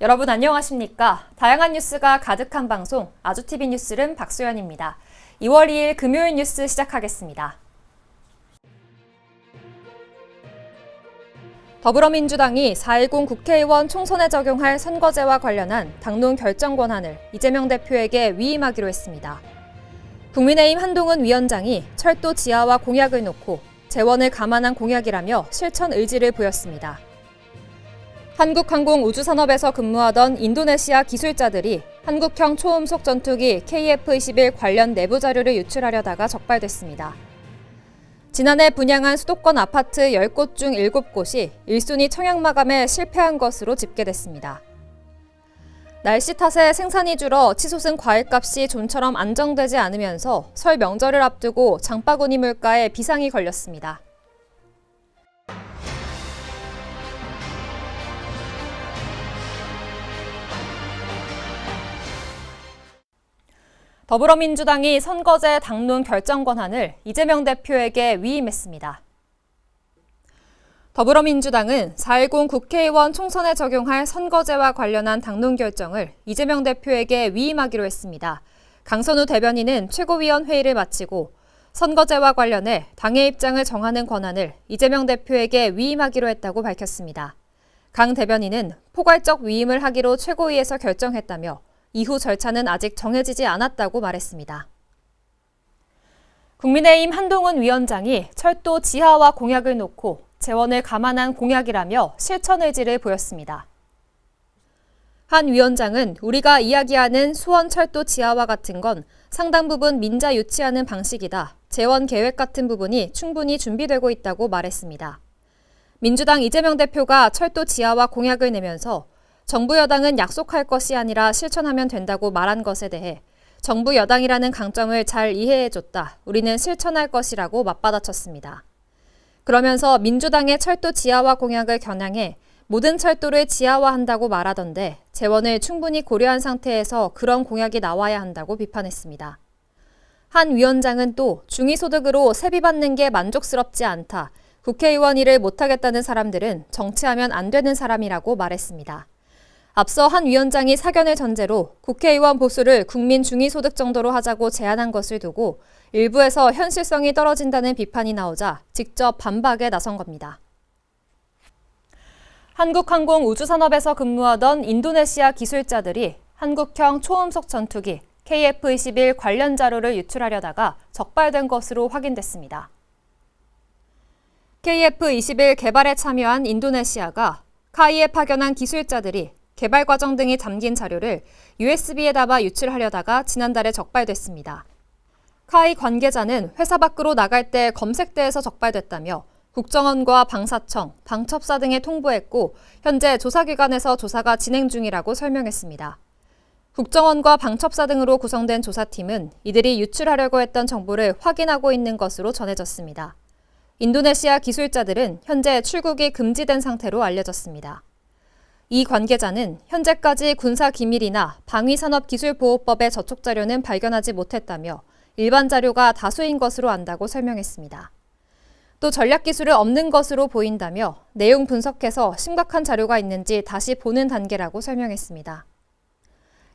여러분 안녕하십니까? 다양한 뉴스가 가득한 방송 아주TV 뉴스룸 박소연입니다. 2월 2일 금요일 뉴스 시작하겠습니다. 더불어민주당이 4.10 국회의원 총선에 적용할 선거제와 관련한 당론 결정 권한을 이재명 대표에게 위임하기로 했습니다. 국민의힘 한동훈 위원장이 철도 지하화 공약을 놓고 재원을 감안한 공약이라며 실천 의지를 보였습니다. 한국항공우주산업에서 근무하던 인도네시아 기술자들이 한국형 초음속 전투기 KF-21 관련 내부 자료를 유출하려다가 적발됐습니다. 지난해 분양한 수도권 아파트 10곳 중 7곳이 1순위 청약 마감에 실패한 것으로 집계됐습니다. 날씨 탓에 생산이 줄어 치솟은 과일값이 좀처럼 안정되지 않으면서 설 명절을 앞두고 장바구니 물가에 비상이 걸렸습니다. 더불어민주당이 선거제 당론 결정 권한을 이재명 대표에게 위임했습니다. 더불어민주당은 4.10 국회의원 총선에 적용할 선거제와 관련한 당론 결정을 이재명 대표에게 위임하기로 했습니다. 강선우 대변인은 최고위원회의를 마치고 선거제와 관련해 당의 입장을 정하는 권한을 이재명 대표에게 위임하기로 했다고 밝혔습니다. 강 대변인은 포괄적 위임을 하기로 최고위에서 결정했다며 이후 절차는 아직 정해지지 않았다고 말했습니다. 국민의힘 한동훈 위원장이 철도 지하화 공약을 놓고 재원을 감안한 공약이라며 실천 의지를 보였습니다. 한 위원장은 우리가 이야기하는 수원 철도 지하화 같은 건 상당 부분 민자 유치하는 방식이다. 재원 계획 같은 부분이 충분히 준비되고 있다고 말했습니다. 민주당 이재명 대표가 철도 지하화 공약을 내면서 정부 여당은 약속할 것이 아니라 실천하면 된다고 말한 것에 대해 정부 여당이라는 강점을 잘 이해해줬다. 우리는 실천할 것이라고 맞받아쳤습니다. 그러면서 민주당의 철도 지하화 공약을 겨냥해 모든 철도를 지하화한다고 말하던데 재원을 충분히 고려한 상태에서 그런 공약이 나와야 한다고 비판했습니다. 한 위원장은 또 중위소득으로 세비 받는 게 만족스럽지 않다. 국회의원 일을 못하겠다는 사람들은 정치하면 안 되는 사람이라고 말했습니다. 앞서 한 위원장이 사견을 전제로 국회의원 보수를 국민 중위소득 정도로 하자고 제안한 것을 두고 일부에서 현실성이 떨어진다는 비판이 나오자 직접 반박에 나선 겁니다. 한국항공우주산업에서 근무하던 인도네시아 기술자들이 한국형 초음속 전투기 KF-21 관련 자료를 유출하려다가 적발된 것으로 확인됐습니다. KF-21 개발에 참여한 인도네시아가 카이에 파견한 기술자들이 개발 과정 등이 담긴 자료를 USB에 담아 유출하려다가 지난달에 적발됐습니다. 카이 관계자는 회사 밖으로 나갈 때 검색대에서 적발됐다며 국정원과 방사청, 방첩사 등에 통보했고 현재 조사기관에서 조사가 진행 중이라고 설명했습니다. 국정원과 방첩사 등으로 구성된 조사팀은 이들이 유출하려고 했던 정보를 확인하고 있는 것으로 전해졌습니다. 인도네시아 기술자들은 현재 출국이 금지된 상태로 알려졌습니다. 이 관계자는 현재까지 군사기밀이나 방위산업기술보호법의 저촉 자료는 발견하지 못했다며 일반 자료가 다수인 것으로 안다고 설명했습니다. 또 전략기술을 없는 것으로 보인다며 내용 분석해서 심각한 자료가 있는지 다시 보는 단계라고 설명했습니다.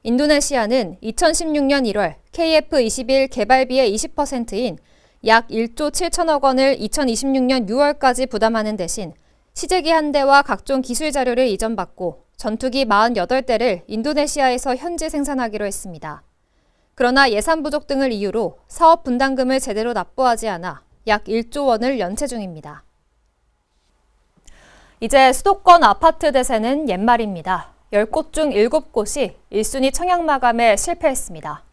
인도네시아는 2016년 1월 KF-21 개발비의 20%인 약 1조 7천억 원을 2026년 6월까지 부담하는 대신 시제기 한 대와 각종 기술 자료를 이전받고 전투기 48대를 인도네시아에서 현지 생산하기로 했습니다. 그러나 예산 부족 등을 이유로 사업 분담금을 제대로 납부하지 않아 약 1조 원을 연체 중입니다. 이제 수도권 아파트 대세는 옛말입니다. 10곳 중 7곳이 1순위 청약 마감에 실패했습니다.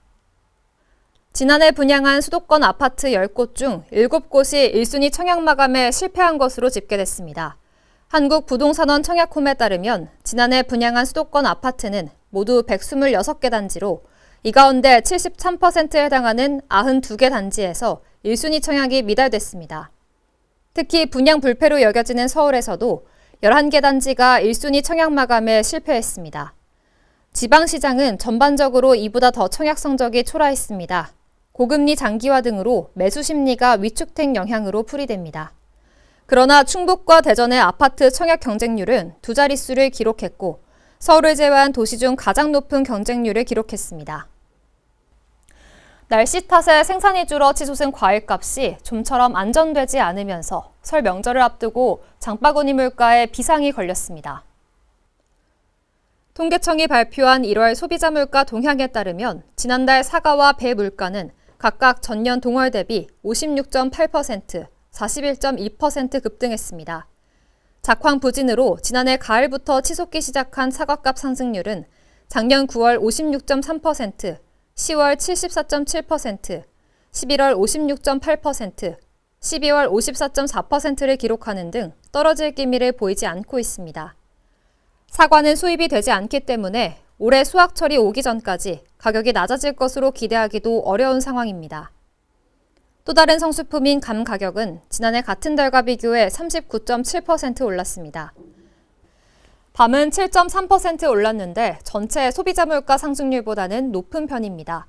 지난해 분양한 수도권 아파트 10곳 중 7곳이 1순위 청약 마감에 실패한 것으로 집계됐습니다. 한국부동산원 청약홈에 따르면 지난해 분양한 수도권 아파트는 모두 126개 단지로 이 가운데 73%에 해당하는 92개 단지에서 1순위 청약이 미달됐습니다. 특히 분양 불패로 여겨지는 서울에서도 11개 단지가 1순위 청약 마감에 실패했습니다. 지방시장은 전반적으로 이보다 더 청약 성적이 초라했습니다. 고금리 장기화 등으로 매수 심리가 위축된 영향으로 풀이됩니다. 그러나 충북과 대전의 아파트 청약 경쟁률은 두 자릿수를 기록했고 서울을 제외한 도시 중 가장 높은 경쟁률을 기록했습니다. 날씨 탓에 생산이 줄어 치솟은 과일값이 좀처럼 안정되지 않으면서 설 명절을 앞두고 장바구니 물가에 비상이 걸렸습니다. 통계청이 발표한 1월 소비자 물가 동향에 따르면 지난달 사과와 배 물가는 각각 전년 동월 대비 56.8%, 41.2% 급등했습니다. 작황 부진으로 지난해 가을부터 치솟기 시작한 사과값 상승률은 작년 9월 56.3%, 10월 74.7%, 11월 56.8%, 12월 54.4%를 기록하는 등 떨어질 기미를 보이지 않고 있습니다. 사과는 수입이 되지 않기 때문에 올해 수확철이 오기 전까지 가격이 낮아질 것으로 기대하기도 어려운 상황입니다. 또 다른 성수품인 감 가격은 지난해 같은 달과 비교해 39.7% 올랐습니다. 밤은 7.3% 올랐는데 전체 소비자 물가 상승률보다는 높은 편입니다.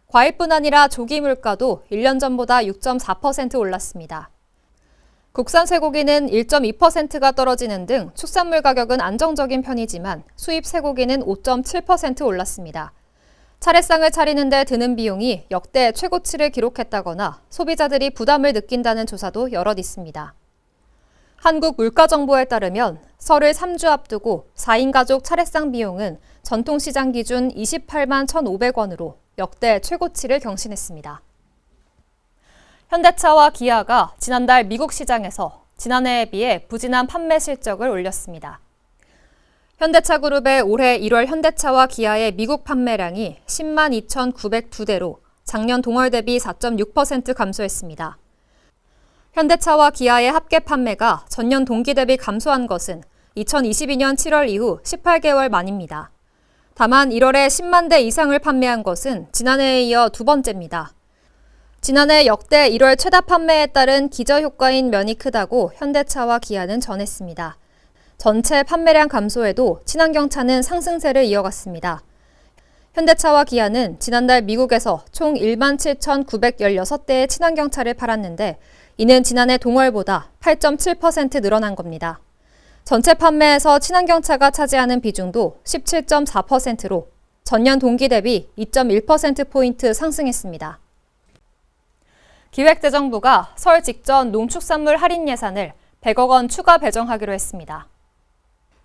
과일뿐 아니라 조기 물가도 1년 전보다 6.4% 올랐습니다. 국산 쇠고기는 1.2%가 떨어지는 등 축산물 가격은 안정적인 편이지만 수입 쇠고기는 5.7% 올랐습니다. 차례상을 차리는 데 드는 비용이 역대 최고치를 기록했다거나 소비자들이 부담을 느낀다는 조사도 여럿 있습니다. 한국물가정보에 따르면 설을 3주 앞두고 4인 가족 차례상 비용은 전통시장 기준 28만 1,500원으로 역대 최고치를 경신했습니다. 현대차와 기아가 지난달 미국 시장에서 지난해에 비해 부진한 판매 실적을 올렸습니다. 현대차 그룹의 올해 1월 현대차와 기아의 미국 판매량이 10만 2,902대로 작년 동월 대비 4.6% 감소했습니다. 현대차와 기아의 합계 판매가 전년 동기 대비 감소한 것은 2022년 7월 이후 18개월 만입니다. 다만 1월에 10만 대 이상을 판매한 것은 지난해에 이어 두 번째입니다. 지난해 역대 1월 최다 판매에 따른 기저효과인 면이 크다고 현대차와 기아는 전했습니다. 전체 판매량 감소에도 친환경차는 상승세를 이어갔습니다. 현대차와 기아는 지난달 미국에서 총 1만 7,916대의 친환경차를 팔았는데 이는 지난해 동월보다 8.7% 늘어난 겁니다. 전체 판매에서 친환경차가 차지하는 비중도 17.4%로 전년 동기 대비 2.1%포인트 상승했습니다. 기획재정부가 설 직전 농축산물 할인 예산을 100억 원 추가 배정하기로 했습니다.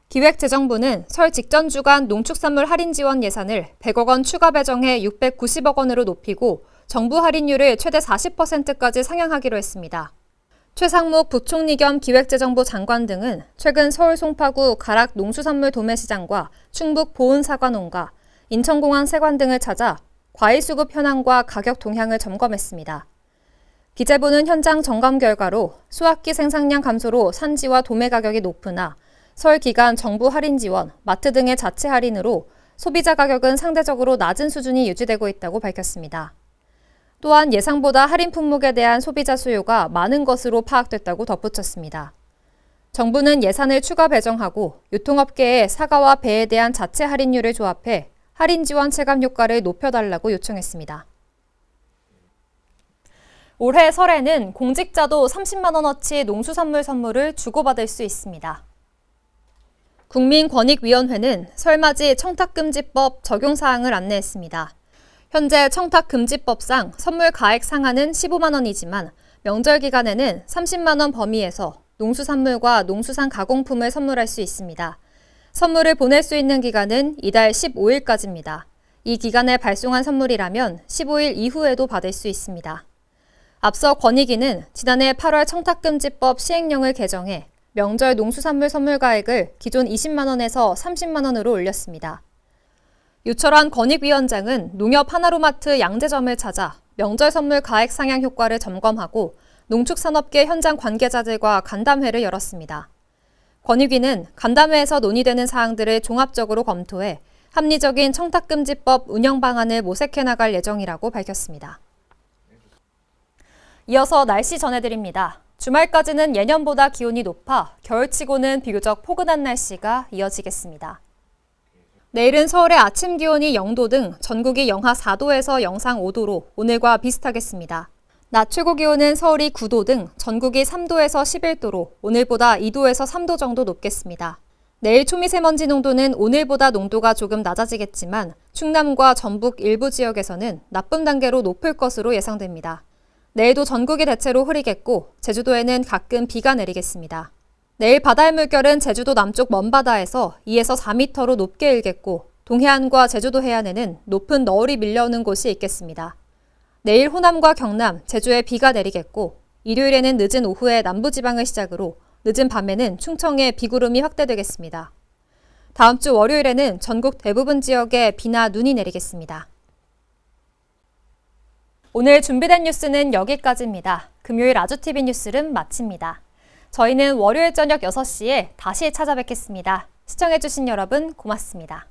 기획재정부는 설 직전 주간 농축산물 할인 지원 예산을 100억 원 추가 배정해 690억 원으로 높이고 정부 할인율을 최대 40%까지 상향하기로 했습니다. 최상목 부총리 겸 기획재정부 장관 등은 최근 서울 송파구 가락 농수산물 도매시장과 충북 보은사과농가, 인천공항 세관 등을 찾아 과일 수급 현황과 가격 동향을 점검했습니다. 기재부는 현장 점검 결과로 수확기 생산량 감소로 산지와 도매 가격이 높으나 설 기간 정부 할인 지원, 마트 등의 자체 할인으로 소비자 가격은 상대적으로 낮은 수준이 유지되고 있다고 밝혔습니다. 또한 예상보다 할인 품목에 대한 소비자 수요가 많은 것으로 파악됐다고 덧붙였습니다. 정부는 예산을 추가 배정하고 유통업계에 사과와 배에 대한 자체 할인율을 조합해 할인 지원 체감 효과를 높여달라고 요청했습니다. 올해 설에는 공직자도 30만 원어치 농수산물 선물을 주고받을 수 있습니다. 국민권익위원회는 설맞이 청탁금지법 적용 사항을 안내했습니다. 현재 청탁금지법상 선물 가액 상한은 15만 원이지만 명절 기간에는 30만 원 범위에서 농수산물과 농수산 가공품을 선물할 수 있습니다. 선물을 보낼 수 있는 기간은 이달 15일까지입니다. 이 기간에 발송한 선물이라면 15일 이후에도 받을 수 있습니다. 앞서 권익위는 지난해 8월 청탁금지법 시행령을 개정해 명절 농수산물 선물 가액을 기존 20만 원에서 30만 원으로 올렸습니다. 유철환 권익위원장은 농협 하나로마트 양재점을 찾아 명절 선물 가액 상향 효과를 점검하고 농축산업계 현장 관계자들과 간담회를 열었습니다. 권익위는 간담회에서 논의되는 사항들을 종합적으로 검토해 합리적인 청탁금지법 운영 방안을 모색해 나갈 예정이라고 밝혔습니다. 이어서 날씨 전해드립니다. 주말까지는 예년보다 기온이 높아 겨울치고는 비교적 포근한 날씨가 이어지겠습니다. 내일은 서울의 아침 기온이 0도 등 전국이 영하 4도에서 영상 5도로 오늘과 비슷하겠습니다. 낮 최고 기온은 서울이 9도 등 전국이 3도에서 11도로 오늘보다 2도에서 3도 정도 높겠습니다. 내일 초미세먼지 농도는 오늘보다 농도가 조금 낮아지겠지만 충남과 전북 일부 지역에서는 나쁨 단계로 높을 것으로 예상됩니다. 내일도 전국이 대체로 흐리겠고 제주도에는 가끔 비가 내리겠습니다. 내일 바다의 물결은 제주도 남쪽 먼바다에서 2에서 4m로 높게 일겠고 동해안과 제주도 해안에는 높은 너울이 밀려오는 곳이 있겠습니다. 내일 호남과 경남, 제주에 비가 내리겠고 일요일에는 늦은 오후에 남부지방을 시작으로 늦은 밤에는 충청에 비구름이 확대되겠습니다. 다음 주 월요일에는 전국 대부분 지역에 비나 눈이 내리겠습니다. 오늘 준비된 뉴스는 여기까지입니다. 금요일 아주TV 뉴스를 마칩니다. 저희는 월요일 저녁 6시에 다시 찾아뵙겠습니다. 시청해주신 여러분 고맙습니다.